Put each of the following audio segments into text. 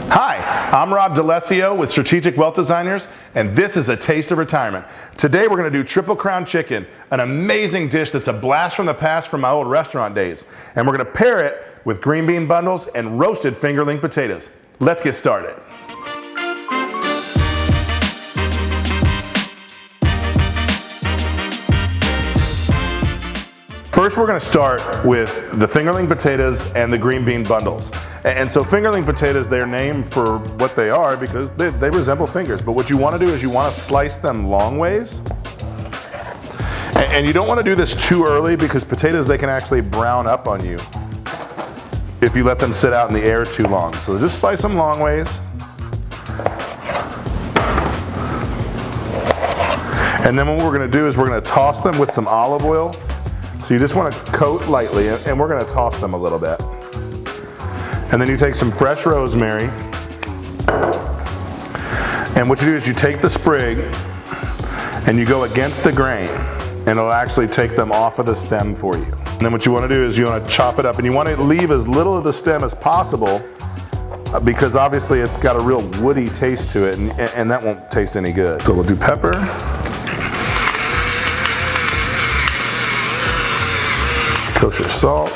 Hi, I'm Rob D'Alessio with Strategic Wealth Designers, and this is A Taste of Retirement. Today we're going to do Triple Crown Chicken, an amazing dish that's a blast from the past from my old restaurant days. And we're going to pair it with green bean bundles and roasted fingerling potatoes. Let's get started. First, we're going to start with the fingerling potatoes and the green bean bundles. And so fingerling potatoes, they're named for what they are because they resemble fingers. But what you want to do is you want to slice them long ways. And you don't want to do this too early because potatoes, they can actually brown up on you if you let them sit out in the air too long. So just slice them long ways. And then what we're going to do is we're going to toss them with some olive oil. So you just want to coat lightly, and we're going to toss them a little bit. And then you take some fresh rosemary, and what you do is you take the sprig and you go against the grain, and it'll actually take them off of the stem for you. And then what you want to do is you want to chop it up, and you want to leave as little of the stem as possible because obviously it's got a real woody taste to it, and that won't taste any good. So we'll do pepper. Kosher salt.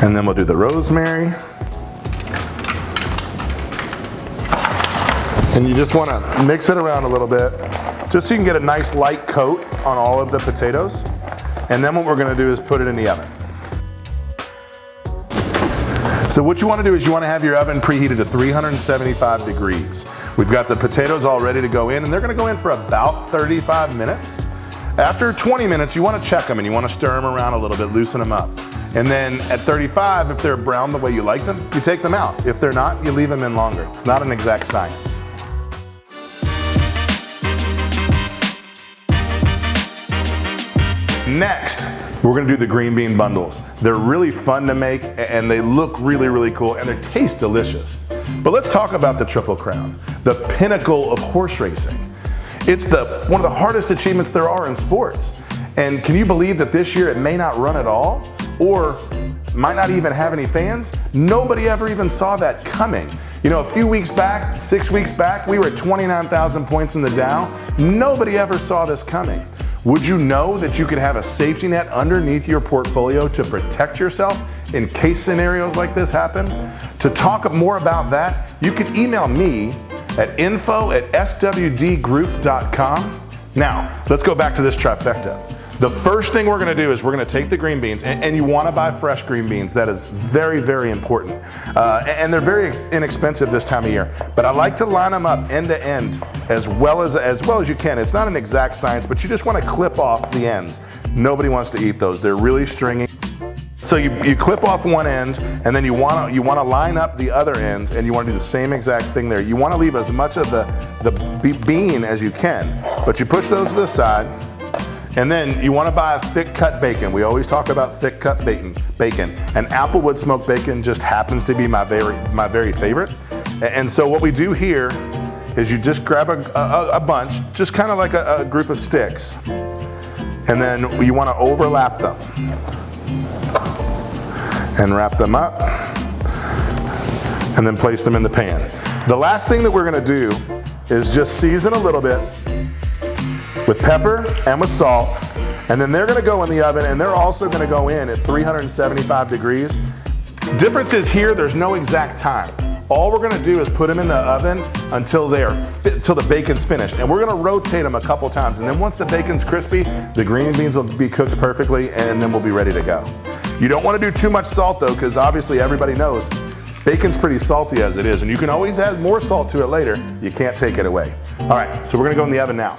And then we'll do the rosemary. And you just want to mix it around a little bit, just so you can get a nice light coat on all of the potatoes. And then what we're going to do is put it in the oven. So what you want to do is you want to have your oven preheated to 375 degrees. We've got the potatoes all ready to go in, and they're going to go in for about 35 minutes. After 20 minutes, you want to check them and you want to stir them around a little bit, loosen them up. And then at 35, if they're brown the way you like them, you take them out. If they're not, you leave them in longer. It's not an exact science. Next, we're going to do the green bean bundles. They're really fun to make and they look really, really cool and they taste delicious. But let's talk about the Triple Crown, the pinnacle of horse racing. It's one of the hardest achievements there are in sports. And can you believe that this year it may not run at all or might not even have any fans? Nobody ever even saw that coming. You know, a few weeks back, 6 weeks back, we were at 29,000 points in the Dow. Nobody ever saw this coming. Would you know that you could have a safety net underneath your portfolio to protect yourself in case scenarios like this happen? To talk more about that, you can email me at info@swdgroup.com. Now, let's go back to this trifecta. The first thing we're going to do is we're going to take the green beans, and you want to buy fresh green beans. That is very, very important. And they're very inexpensive this time of year. But I like to line them up end to end as well as you can. It's not an exact science, but you just want to clip off the ends. Nobody wants to eat those. They're really stringy. So you clip off one end, and then you want to line up the other end, and you want to do the same exact thing there. You want to leave as much of the bean as you can, but you push those to the side, and then you want to buy a thick cut bacon. We always talk about thick cut bacon, and Applewood smoked bacon just happens to be my very favorite. And so what we do here is you just grab a bunch, just kind of like a group of sticks, and then you want to overlap them. And wrap them up, and then place them in the pan. The last thing that we're going to do is just season a little bit with pepper and with salt, and then they're going to go in the oven, and they're also going to go in at 375 degrees. Difference is here, there's no exact time. All we're going to do is put them in the oven until the bacon's finished, and we're going to rotate them a couple times, and then once the bacon's crispy, the green beans will be cooked perfectly, and then we'll be ready to go. You don't want to do too much salt though, because obviously everybody knows bacon's pretty salty as it is, and you can always add more salt to it later. You can't take it away. All right, so we're going to go in the oven now.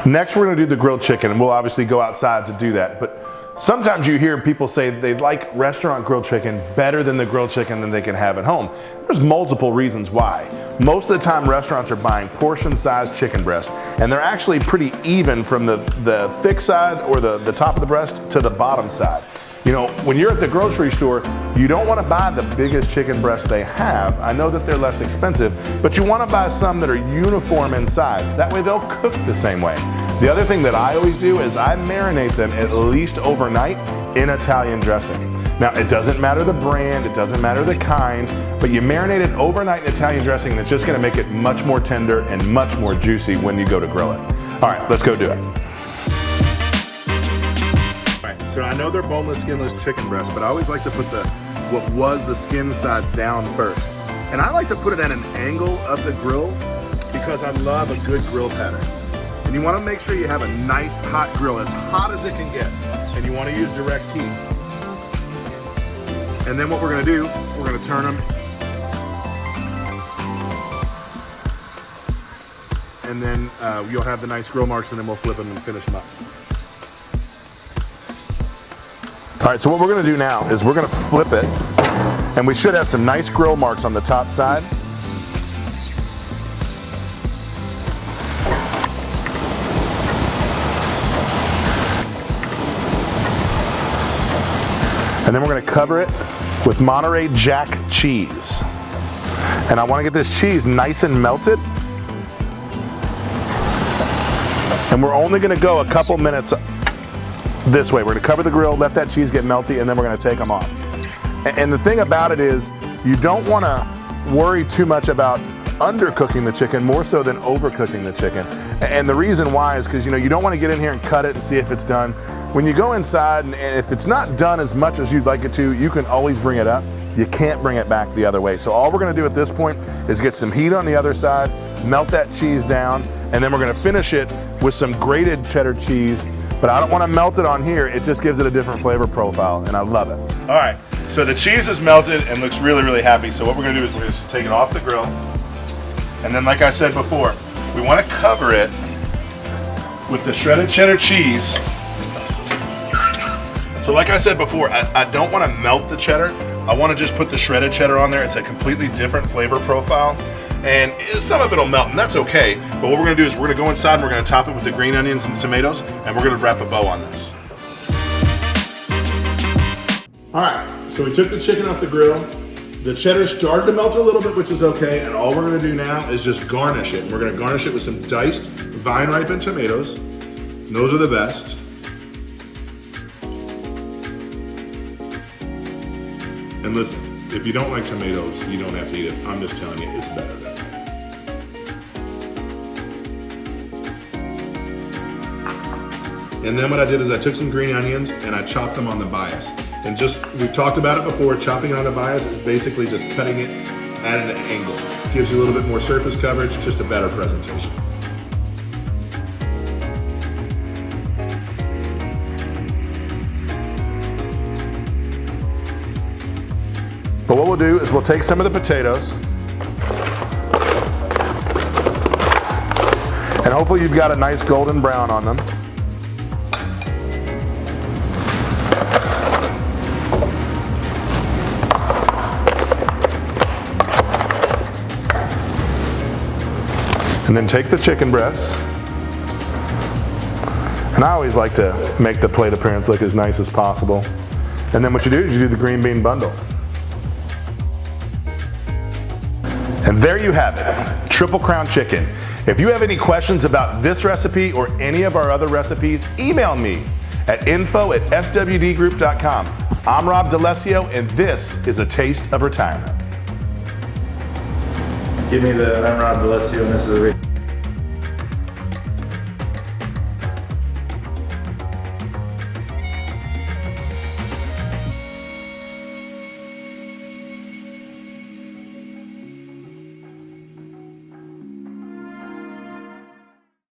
Next, we're going to do the grilled chicken, and we'll obviously go outside to do that. But sometimes you hear people say they like restaurant grilled chicken better than the grilled chicken that they can have at home. There's multiple reasons why. Most of the time restaurants are buying portion-sized chicken breasts, and they're actually pretty even from the thick side or the top of the breast to the bottom side. You know, when you're at the grocery store, you don't want to buy the biggest chicken breast they have. I know that they're less expensive, but you want to buy some that are uniform in size. That way they'll cook the same way. The other thing that I always do is I marinate them at least overnight in Italian dressing. Now, it doesn't matter the brand, it doesn't matter the kind, but you marinate it overnight in Italian dressing and it's just gonna make it much more tender and much more juicy when you go to grill it. All right, let's go do it. All right, so I know they're boneless, skinless chicken breasts, but I always like to put what was the skin side down first. And I like to put it at an angle of the grill because I love a good grill pattern. And you wanna make sure you have a nice hot grill, as hot as it can get. And you wanna use direct heat. And then what we're gonna do, we're gonna turn them. And then you'll have the nice grill marks and then we'll flip them and finish them up. All right, so what we're gonna do now is we're gonna flip it and we should have some nice grill marks on the top side. And then we're gonna cover it with Monterey Jack cheese. And I wanna get this cheese nice and melted. And we're only gonna go a couple minutes this way. We're gonna cover the grill, let that cheese get melty, and then we're gonna take them off. And the thing about it is, you don't wanna worry too much about undercooking the chicken, more so than overcooking the chicken. And the reason why is because you don't wanna get in here and cut it and see if it's done. When you go inside and if it's not done as much as you'd like it to, you can always bring it up. You can't bring it back the other way. So all we're gonna do at this point is get some heat on the other side, melt that cheese down, and then we're gonna finish it with some grated cheddar cheese. But I don't wanna melt it on here, it just gives it a different flavor profile, and I love it. All right, so the cheese is melted and looks really, really happy. So what we're gonna do is we're gonna just take it off the grill. And then like I said before, we wanna cover it with the shredded cheddar cheese. So like I said before, I don't want to melt the cheddar. I want to just put the shredded cheddar on there. It's a completely different flavor profile. And some of it will melt, and that's okay. But what we're going to do is we're going to go inside and we're going to top it with the green onions and the tomatoes, and we're going to wrap a bow on this. All right, so we took the chicken off the grill. The cheddar started to melt a little bit, which is okay. And all we're going to do now is just garnish it. And we're going to garnish it with some diced vine-ripened tomatoes. And those are the best. And listen, if you don't like tomatoes, you don't have to eat it. I'm just telling you, it's better that way. And then what I did is I took some green onions and I chopped them on the bias. And we've talked about it before, chopping it on the bias is basically just cutting it at an angle. It gives you a little bit more surface coverage, just a better presentation. But what we'll do is we'll take some of the potatoes, and hopefully you've got a nice golden brown on them. And then take the chicken breasts. And I always like to make the plate appearance look as nice as possible. And then what you do is you do the green bean bundle. And there you have it, Triple Crown Chicken. If you have any questions about this recipe or any of our other recipes, email me at info@swdgroup.com. I'm Rob D'Alessio, and this is A Taste of Retirement. Give me the, I'm Rob D'Alessio, and this is a